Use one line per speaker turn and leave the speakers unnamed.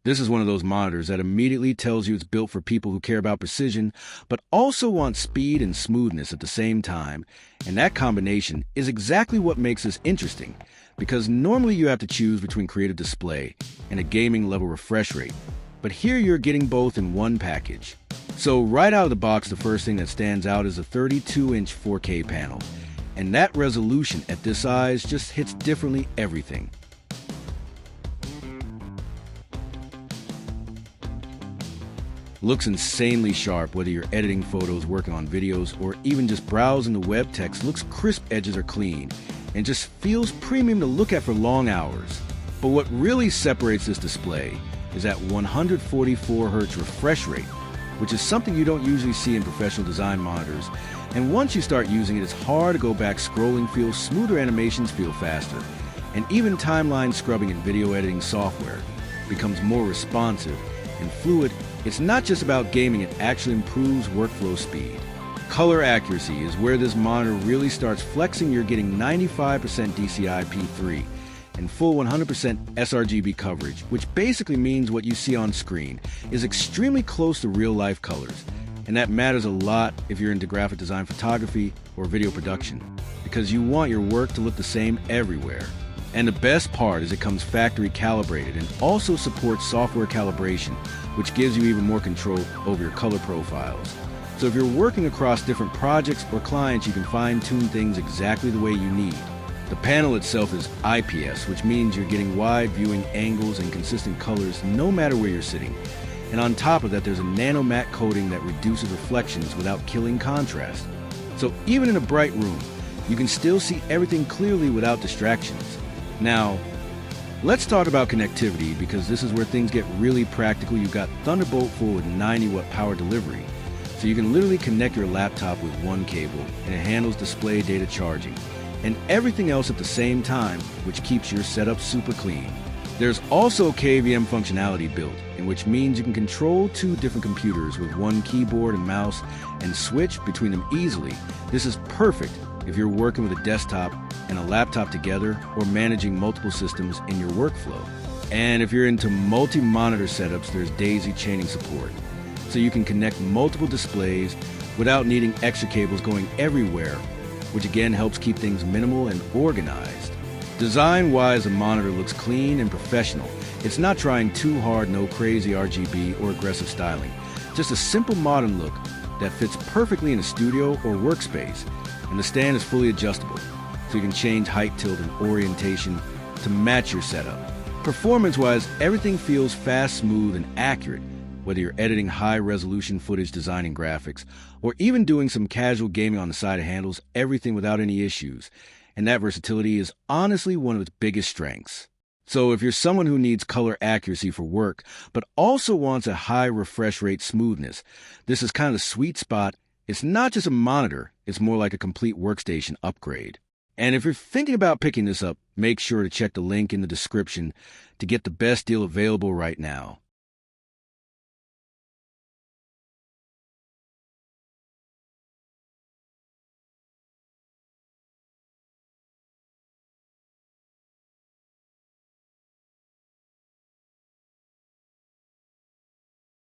This is one of those monitors that immediately tells you it's built for people who care about precision, but also want speed and smoothness at the same time. And that combination is exactly what makes this interesting, because normally you have to choose between creative display and a gaming level refresh rate. But here you're getting both in one package. So right out of the box, the first thing that stands out is a 32-inch 4K panel. And that resolution at this size just hits differently everything. Looks insanely sharp whether you're editing photos, working on videos, or even just browsing the web text. Looks crisp, edges are clean, and just feels premium to look at for long hours. But what really separates this display is that 144 Hz refresh rate, which is something you don't usually see in professional design monitors. And once you start using it, it's hard to go back. Scrolling feels smoother, animations feel faster, and even timeline scrubbing in video editing software becomes more responsive and fluid. It's not just about gaming, it actually improves workflow speed. Color accuracy is where this monitor really starts flexing. You're getting 95% DCI-P3 and full 100% sRGB coverage, which basically means what you see on screen is extremely close to real-life colors. And that matters a lot if you're into graphic design, photography, or video production, because you want your work to look the same everywhere. And the best part is it comes factory calibrated and also supports software calibration, which gives you even more control over your color profiles. So if you're working across different projects or clients, you can fine-tune things exactly the way you need. The panel itself is IPS, which means you're getting wide viewing angles and consistent colors no matter where you're sitting. And on top of that, there's a nano matte coating that reduces reflections without killing contrast. So even in a bright room, you can still see everything clearly without distractions. Now, let's talk about connectivity, because this is where things get really practical. You've got Thunderbolt 4 with 90-watt power delivery. So you can literally connect your laptop with one cable, and it handles display, data, charging, and everything else at the same time, which keeps your setup super clean. There's also KVM functionality built, which means you can control two different computers with one keyboard and mouse and switch between them easily. This is perfect if you're working with a desktop and a laptop together, or managing multiple systems in your workflow. And if you're into multi-monitor setups, there's daisy chaining support, so you can connect multiple displays without needing extra cables going everywhere, which again helps keep things minimal and organized. Design-wise, the monitor looks clean and professional. It's not trying too hard, no crazy RGB or aggressive styling. Just a simple modern look that fits perfectly in a studio or workspace. And the stand is fully adjustable, so you can change height, tilt, and orientation to match your setup. Performance-wise, everything feels fast, smooth, and accurate, whether you're editing high-resolution footage, designing graphics, or even doing some casual gaming on the side. It handles everything without any issues, and that versatility is honestly one of its biggest strengths. So if you're someone who needs color accuracy for work, but also wants a high refresh rate smoothness, this is kind of the sweet spot. It's not just a monitor, it's more like a complete workstation upgrade. And if you're thinking about picking this up, make sure to check the link in the description to get the best deal available right now.